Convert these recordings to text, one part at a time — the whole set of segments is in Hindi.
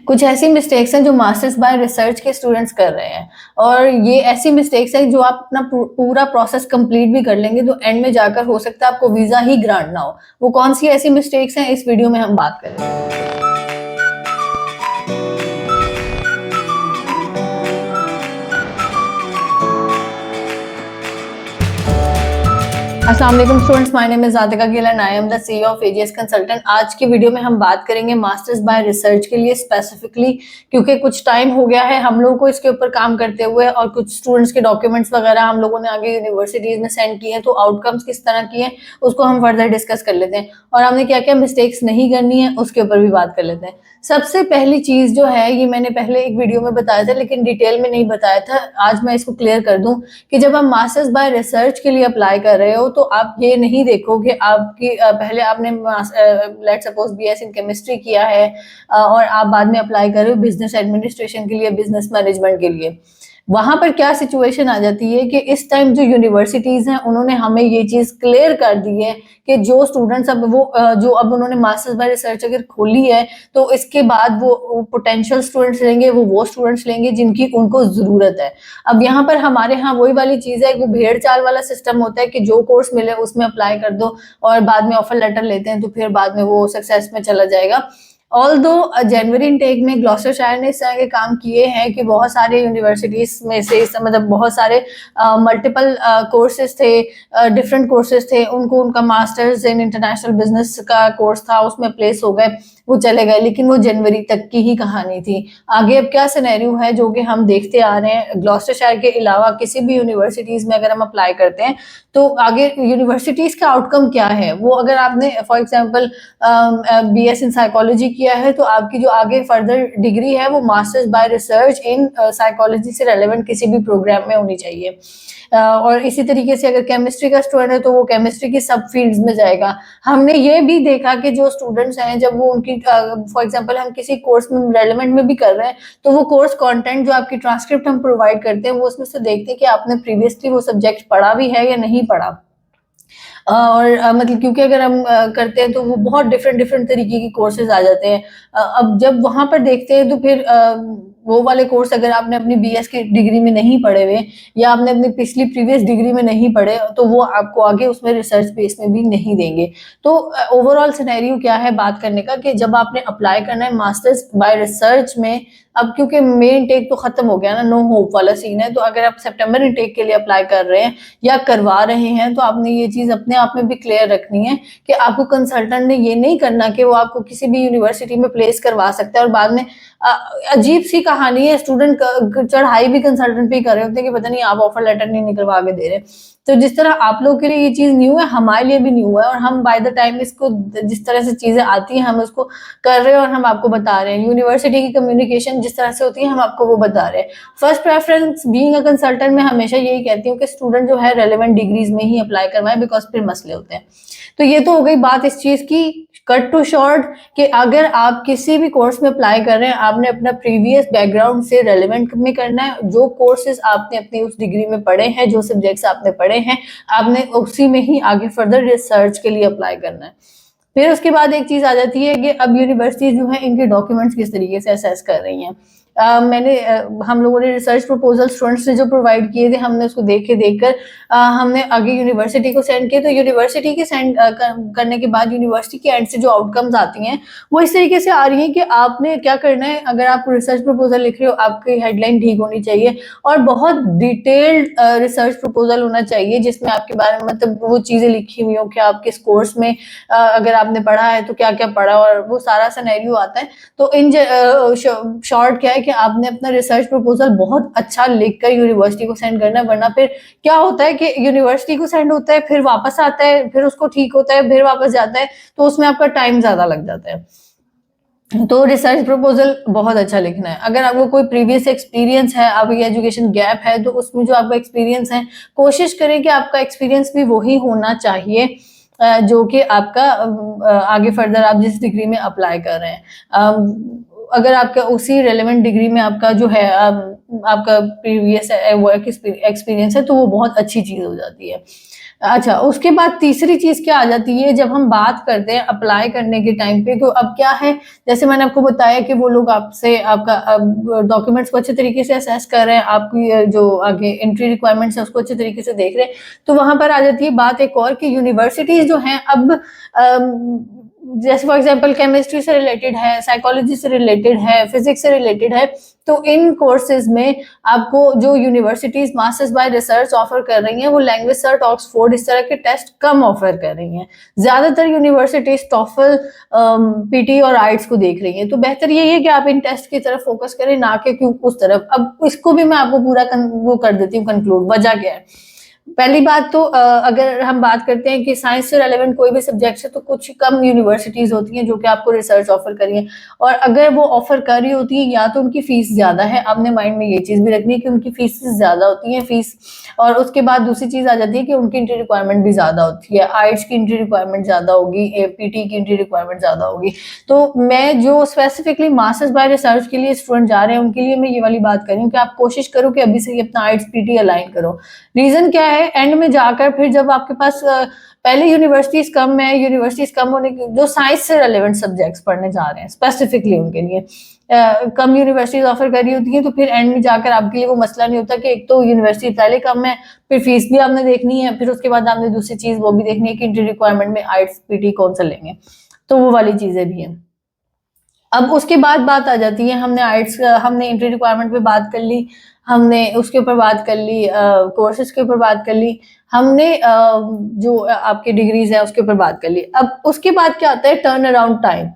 कुछ ऐसी मिस्टेक्स हैं जो मास्टर्स बाय रिसर्च के स्टूडेंट्स कर रहे हैं और ये ऐसी मिस्टेक्स हैं जो आप अपना पूरा प्रोसेस कंप्लीट भी कर लेंगे तो एंड में जाकर हो सकता है आपको वीजा ही ग्रांट ना हो। वो कौन सी ऐसी मिस्टेक्स हैं, इस वीडियो में हम बात करेंगे। अस्सलाम वालेकुम students, my name is Jatika Gill and I am the CEO of AGS consultant. आज की वीडियो में हम बात करेंगे मास्टर्स बाय रिसर्च के लिए स्पेसिफिकली, क्योंकि कुछ टाइम हो गया है हम लोगों को इसके ऊपर काम करते हुए और कुछ स्टूडेंट्स के डॉक्यूमेंट्स वगैरह हम लोगों ने आगे यूनिवर्सिटीज में सेंड किए हैं, तो आउटकम्स किस तरह की हैं उसको हम फर्दर डिस्कस कर लेते हैं और हमने क्या क्या मिस्टेक्स नहीं करनी है उसके ऊपर भी बात कर लेते हैं। सबसे पहली चीज जो है, ये मैंने पहले एक वीडियो में बताया था लेकिन डिटेल में नहीं बताया था, आज मैं इसको क्लियर कर दूं कि जब आप मास्टर्स बाय रिसर्च के लिए अप्लाई कर रहे हो तो आप ये नहीं देखो कि आपकी पहले आपने let suppose BS in chemistry किया है और आप बाद में अप्लाई कर रहे हो बिजनेस एडमिनिस्ट्रेशन के लिए, बिजनेस मैनेजमेंट के लिए। वहां पर क्या सिचुएशन आ जाती है कि इस टाइम जो यूनिवर्सिटीज हैं उन्होंने हमें ये चीज क्लियर कर दी है कि जो स्टूडेंट्स अब जो अब उन्होंने मास्टर्स बाय रिसर्च अगर खोली है तो इसके बाद वो पोटेंशियल स्टूडेंट्स लेंगे, वो स्टूडेंट्स लेंगे जिनकी उनको जरूरत है। अब यहाँ पर हमारे यहाँ वही वाली चीज है, वो भेड़ चाल वाला सिस्टम होता है कि जो कोर्स मिले उसमें अप्लाई कर दो और बाद में ऑफर लेटर लेते हैं तो फिर बाद में वो सक्सेस में चला जाएगा। ऑल दो जनवरी इनटेक में ग्लॉस्टरशायर ने इस तरह के काम किए हैं कि बहुत सारे यूनिवर्सिटीज में से मतलब बहुत सारे मल्टीपल कोर्सेज थे, डिफरेंट कोर्सेज थे, उनको उनका मास्टर्स इन इंटरनेशनल बिजनेस का कोर्स था उसमें प्लेस हो गए, वो चले गए, लेकिन वो जनवरी तक की ही कहानी थी। आगे अब क्या सिनेरियो है जो कि हम देखते आ रहे हैं, ग्लॉस्टरशायर के अलावा किसी भी यूनिवर्सिटीज में अगर हम अप्लाई करते हैं तो आगे यूनिवर्सिटीज का आउटकम क्या है। वो अगर आपने for example BS in psychology किया है तो आपकी जो आगे फर्दर डिग्री है वो masters bye research in psychology से रेलेवेंट किसी भी प्रोग्राम में होनी चाहिए। और इसी तरीके से अगर केमिस्ट्री का स्टूडेंट है तो वो केमिस्ट्री की सब फील्ड्स में जाएगा। हमने ये भी देखा कि जो स्टूडेंट्स हैं जब वो उनकी फॉर एग्जांपल हम किसी कोर्स में रेलेवेंट में भी कर रहे हैं तो वो कोर्स कंटेंट जो आपकी ट्रांसक्रिप्ट हम प्रोवाइड करते हैं वो उसमें से देखते हैं कि आपने प्रीवियसली वो सब्जेक्ट पढ़ा भी है या नहीं पढ़ा। और मतलब क्योंकि अगर हम करते हैं तो वो बहुत डिफरेंट डिफरेंट तरीके के कोर्सेज आ जाते हैं। अब जब वहां पर देखते हैं तो फिर वो वाले कोर्स अगर आपने अपनी बीएस की डिग्री में नहीं पढ़े हुए या आपने अपनी पिछली प्रीवियस डिग्री में नहीं पढ़े तो वो आपको आगे उसमें रिसर्च बेस में भी नहीं देंगे। तो ओवरऑल सिनेरियो क्या है बात करने का कि जब आपने अप्लाई करना है मास्टर्स बाय रिसर्च में, अब क्योंकि मेन इनटेक तो खत्म हो गया ना, नो होप वाला सीन है, तो अगर आप सितंबर इनटेक के लिए अप्लाई कर रहे हैं या करवा रहे हैं तो आपने ये चीज अपने आप में भी क्लियर रखनी है कि आपको कंसल्टेंट ने ये नहीं करना कि वो आपको किसी भी यूनिवर्सिटी में प्लेस करवा सकता है और बाद में अजीब सी कहानी है, स्टूडेंट चढ़ाई भी कंसल्टेंट पे कर रहे होते हैं कि पता नहीं आप ऑफर लेटर नहीं निकलवा के दे रहे। तो जिस तरह आप लोगों के लिए ये चीज न्यू है, हमारे लिए भी न्यू है और हम बाय द टाइम इसको जिस तरह से चीजें आती हैं हम उसको कर रहे हैं और हम आपको बता रहे हैं। यूनिवर्सिटी की कम्युनिकेशन जिस तरह से होती है हम आपको वो बता रहे हैं। First preference being a consultant मैं हमेशा यही कहती हूँ कि स्टूडेंट जो है रेलेवेंट डिग्रीज में ही अप्लाई करवाएं, बिकॉज फिर मसले होते हैं। तो ये तो हो गई बात इस चीज की, कट टू शॉर्ट, कि अगर आप किसी भी कोर्स में अप्लाई कर रहे हैं आपने अपना प्रीवियस बैकग्राउंड से रेलेवेंट में करना है। जो कोर्सेज आपने अपनी उस डिग्री में पढ़े हैं, जो सब्जेक्ट्स आपने पढ़े हैं, आपने उसी में ही आगे फर्दर रिसर्च के लिए अप्लाई करना है। फिर उसके बाद एक चीज आ जाती है कि अब यूनिवर्सिटी जो है इनके डॉक्यूमेंट्स किस तरीके से असेस कर रही हैं। हम लोगों ने रिसर्च प्रपोजल स्टूडेंट्स ने जो प्रोवाइड किए थे हमने उसको देखकर हमने आगे यूनिवर्सिटी को सेंड किए। तो यूनिवर्सिटी के सेंड करने के बाद यूनिवर्सिटी के एंड से जो आउटकम्स आती हैं वो इस तरीके से आ रही है कि आपने क्या करना है। अगर आप रिसर्च प्रपोजल लिख रहे हो आपकी हेडलाइन ठीक होनी चाहिए और बहुत डिटेल्ड रिसर्च प्रपोजल होना चाहिए जिसमें आपके बारे में मतलब वो चीजें लिखी हुई हो कि आप किस कोर्स में अगर आपने पढ़ा है तो क्या क्या पढ़ा और वो सारा सिनेरियो आता है। तो इन शॉर्ट क्या है कि आपने अपना रिसर्च प्रपोजल बहुत अच्छा लिखकर यूनिवर्सिटी को सेंड करना है, वरना फिर क्या होता है कि यूनिवर्सिटी को सेंड होता है फिर वापस आता है फिर उसको ठीक होता है फिर वापस जाता है, तो उसमें आपका टाइम ज्यादा लग जाता है। तो रिसर्च प्रपोजल बहुत अच्छा लिखना है। अगर आपको कोई प्रीवियस एक्सपीरियंस है, आपकी एजुकेशन गैप है, तो उसमें जो आपका एक्सपीरियंस है कोशिश करें कि आपका एक्सपीरियंस भी वही होना चाहिए जो कि आपका आगे फर्दर आप जिस डिग्री में अप्लाई कर रहे हैं। अगर आपका उसी रेलेवेंट डिग्री में आपका जो है आपका प्रीवियस वर्क एक्सपीरियंस है तो वो बहुत अच्छी चीज हो जाती है। अच्छा, उसके बाद तीसरी चीज क्या आ जाती है, जब हम बात करते हैं अप्लाई करने के टाइम पे, तो अब क्या है, जैसे मैंने आपको बताया कि वो लोग आपसे आपका डॉक्यूमेंट्स को अच्छे तरीके से असेस कर रहे हैं, आपकी जो आगे एंट्री रिक्वायरमेंट्स है उसको अच्छे तरीके से देख रहे हैं। तो वहां पर आ जाती है बात एक और कि यूनिवर्सिटीज जो हैं अब जैसे फॉर एग्जांपल केमिस्ट्री से रिलेटेड है, साइकोलॉजी से रिलेटेड है, फिजिक्स से रिलेटेड है, तो इन कोर्सेज में आपको जो universities masters bye research offer कर रही हैं वो लैंग्वेज सर्ट, ऑक्सफोर्ड, इस तरह के टेस्ट कम ऑफर कर रही हैं। ज्यादातर यूनिवर्सिटीज टॉफल, पीटी और आइट्स को देख रही हैं। तो बेहतर यही है कि आप इन टेस्ट की तरफ फोकस करें, ना कि क्यों उस तरफ। अब इसको भी मैं आपको पूरा वो कर देती हूँ कंक्लूड। वजह क्या है? पहली बात तो अगर हम बात करते हैं कि साइंस से रेलेवेंट कोई भी सब्जेक्ट है तो कुछ कम यूनिवर्सिटीज होती हैं जो कि आपको रिसर्च ऑफर करिए, और अगर वो ऑफर कर रही होती है या तो उनकी फीस ज्यादा है, आपने माइंड में ये चीज भी रखनी है कि उनकी फीस ज्यादा होती है फीस। और उसके बाद दूसरी चीज आ जाती है कि उनकी एंट्री रिक्वायरमेंट भी ज्यादा होती है, आइट्स की एंट्री रिक्वायरमेंट ज्यादा होगी, पीटी की एंट्री रिक्वायरमेंट ज्यादा होगी। तो मैं जो स्पेसिफिकली मास्टर्स बाय रिसर्च के लिए स्टूडेंट जा रहे हैं उनके लिए मैं ये वाली बात कर रही हूँ कि आप कोशिश करो कि अभी से ही अपना आइट्स पीटी अलाइन करो। रीजन क्या है, एंड में जाकर फिर जब आपके पास पहले यूनिवर्सिटीज कम है, यूनिवर्सिटीज कम होने की जो साइंस से रेलेवेंट सब्जेक्ट्स पढ़ने जा रहे हैं स्पेसिफिकली उनके लिए कम यूनिवर्सिटीज ऑफर कर रही होती है, तो फिर एंड में जाकर आपके लिए वो मसला नहीं होता कि एक तो यूनिवर्सिटी पहले कम है, फिर फीस भी आपने देखनी है, फिर उसके बाद आपने दूसरी चीज वो भी देखनी है कि एंट्री रिक्वायरमेंट में आइट्स पीटी कौन सा लेंगे। तो वो वाली चीजें भी हैं। अब उसके बाद बात आ जाती है, हमने एंट्री रिक्वायरमेंट पे बात कर ली, हमने उसके ऊपर बात कर ली, कोर्सेज के ऊपर बात कर ली, हमने जो आपकी डिग्रीज है उसके ऊपर बात कर ली। अब उसके बाद क्या आता है, टर्न अराउंड टाइम।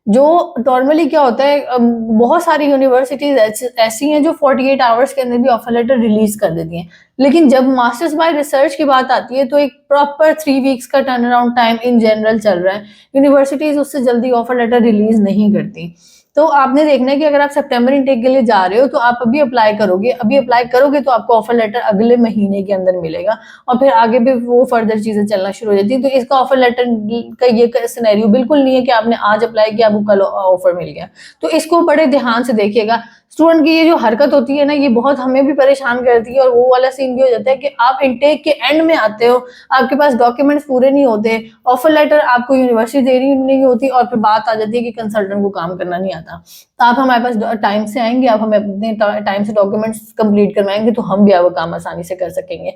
जो नॉर्मली क्या होता है, बहुत सारी यूनिवर्सिटीज ऐसी हैं जो 48 आवर्स के अंदर भी ऑफर लेटर रिलीज कर देती हैं, लेकिन जब मास्टर्स बाय रिसर्च की बात आती है तो एक प्रॉपर 3 वीक्स का turn around time in general चल रहा है। यूनिवर्सिटीज उससे जल्दी ऑफर लेटर रिलीज नहीं करती। तो आपने देखना है कि अगर आप सितंबर इनटेक के लिए जा रहे हो तो आप अभी अप्लाई करोगे तो आपको ऑफर लेटर अगले महीने के अंदर मिलेगा, और फिर आगे भी वो फर्दर चीजें चलना शुरू हो जाती है। तो इसका ऑफर लेटर का ये सिनेरियो बिल्कुल नहीं है कि आपने आज अप्लाई किया आपको कल ऑफर मिल गया। तो इसको बड़े ध्यान से देखिएगा। स्टूडेंट की ये जो हरकत होती है ना, ये बहुत हमें भी परेशान करती है, और वो वाला सीन भी हो जाता है कि आप इनटेक के एंड में आते हो, आपके पास डॉक्यूमेंट्स पूरे नहीं होते, ऑफर लेटर आपको यूनिवर्सिटी दे रही नहीं होती, और फिर बात आ जाती है कि कंसल्टेंट को काम करना नहीं आता। तो आप हमारे पास टाइम से आएंगे, आप हमें अपने टाइम से डॉक्यूमेंट्स कंप्लीट करवाएंगे तो हम भी आपका काम आसानी से कर सकेंगे।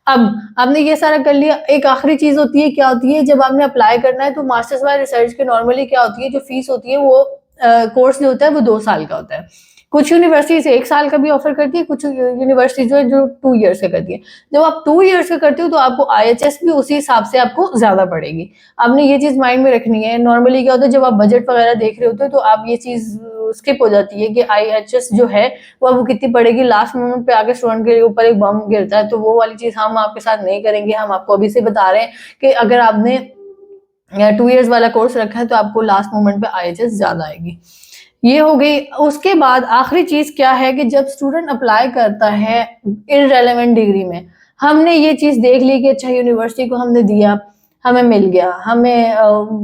अब आपने ये सारा कर लिया, एक आखिरी चीज होती है, क्या होती है, जब आपने अप्लाई करना है तो मास्टर्स बाय रिसर्च के नॉर्मली क्या होती है, जो फीस होती है वो कोर्स जो होता है वो 2 साल का होता है। कुछ यूनिवर्सिटीज 1 साल का भी ऑफर करती है, कुछ यूनिवर्सिटी जो है जो 2 ईयर्स का करती है। जब आप 2 ईयर्स का करते हो तो आपको आईएचएस भी उसी हिसाब से आपको ज्यादा पड़ेगी। आपने ये चीज माइंड में रखनी है। नॉर्मली क्या होता है, जब आप बजट वगैरह देख रहे होते हो तो आप ये चीज स्किप हो जाती है कि आईएचएस जो है वो आपको कितनी पड़ेगी, लास्ट मोमेंट पे आके स्टूडेंट के ऊपर एक बम गिरता है। तो वो वाली चीज हम आपके साथ नहीं करेंगे। हम आपको अभी से बता रहे हैं कि अगर आपने 2 इयर्स वाला कोर्स रखा है तो आपको लास्ट मोमेंट पे आईएचएस ज्यादा आएगी। ये हो गई। उसके बाद आखिरी चीज क्या है कि जब स्टूडेंट अप्लाई करता है इररेलेवेंट डिग्री में, हमने ये चीज देख ली कि अच्छा यूनिवर्सिटी को हमने दिया, हमें मिल गया, हमें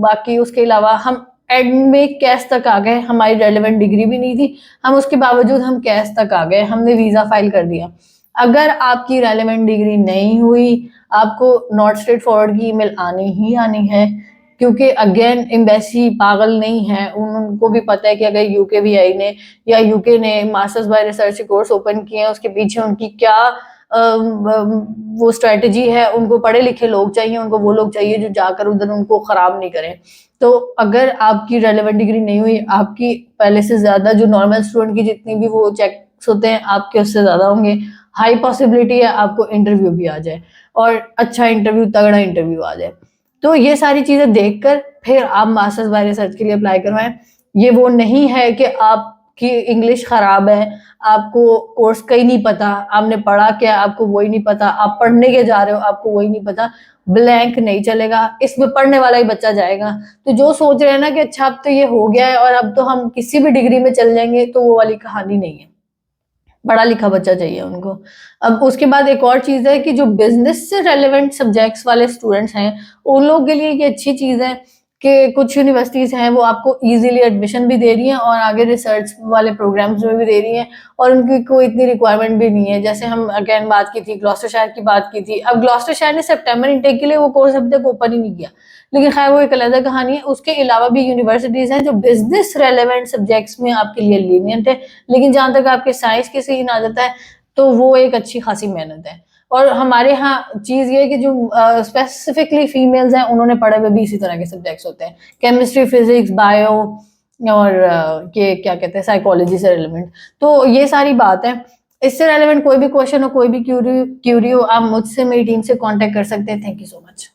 बाकी उसके अलावा हम एड में कैश तक आ गए, हमारी रेलेवेंट डिग्री भी नहीं थी, हम उसके बावजूद हम कैश तक आ गए, हमने वीजा फाइल कर दिया। अगर आपकी रेलेवेंट डिग्री नहीं हुई, आपको नॉट स्ट्रेट फॉरवर्ड की ईमेल आनी ही आनी है, क्योंकि अगेन एम्बेसी पागल नहीं है, उनको भी पता है कि अगर यूकेवीआई ने या यूके ने masters bye research course open किए हैं उसके पीछे उनकी क्या वो स्ट्रेटजी है। उनको पढ़े लिखे लोग चाहिए, उनको वो लोग चाहिए जो जाकर उधर उनको खराब नहीं करें। तो अगर आपकी रेलेवेंट डिग्री नहीं हुई, आपकी पहले से ज्यादा जो नॉर्मल स्टूडेंट की जितनी भी वो चेक्स होते हैं आपके उससे ज्यादा होंगे। हाई पॉसिबिलिटी है आपको इंटरव्यू भी आ जाए, और अच्छा इंटरव्यू, तगड़ा इंटरव्यू आ जाए। तो ये सारी चीजें देखकर फिर आप मास्टर्स बाय रिसर्च के लिए अप्लाई करवाएं। ये वो नहीं है कि आपकी इंग्लिश खराब है, आपको कोर्स का ही नहीं पता, आपने पढ़ा क्या आपको वही नहीं पता, आप पढ़ने के जा रहे हो आपको वही नहीं पता। ब्लैंक नहीं चलेगा, इसमें पढ़ने वाला ही बच्चा जाएगा। तो जो सोच रहे हैं ना कि अच्छा अब तो ये हो गया है और अब तो हम किसी भी डिग्री में चल जाएंगे, तो वो वाली कहानी नहीं है। पढ़ा लिखा बच्चा चाहिए उनको। अब उसके बाद एक और चीज है कि जो बिजनेस से रेलेवेंट सब्जेक्ट्स वाले स्टूडेंट्स हैं उन लोगों के लिए ये अच्छी चीज है कि कुछ यूनिवर्सिटीज़ हैं वो आपको ईज़िली एडमिशन भी दे रही हैं और आगे रिसर्च वाले प्रोग्राम्स में भी दे रही हैं, और उनकी कोई इतनी रिक्वायरमेंट भी नहीं है। जैसे हम अगेन बात की थी, ग्लॉस्टरशायर की बात की थी। अब ग्लॉस्टरशायर ने सितंबर इनटेक के लिए वो कोर्स अभी तक ओपन ही नहीं किया, लेकिन खैर वो एक अलग कहानी है। उसके अलावा भी यूनिवर्सिटीज़ हैं जो बिजनेस रेलेवेंट सब्जेक्ट्स में आपके लिए लीनियंट है, लेकिन जहाँ तक आपके साइंस के सीन आ जाता है तो वो एक अच्छी खासी मेहनत है। और हमारे यहाँ चीज़ ये है कि जो स्पेसिफिकली फीमेल्स हैं उन्होंने पढ़े हुए भी इसी तरह के सब्जेक्ट्स होते हैं, केमिस्ट्री, फिजिक्स, बायो और ये क्या कहते हैं साइकोलॉजी से रिलेवेंट। तो ये सारी बात है। इससे रेलेवेंट कोई भी क्वेश्चन हो, कोई भी क्यूरी हो, आप मुझसे मेरी टीम से कांटेक्ट कर सकते हैं। Thank you so much.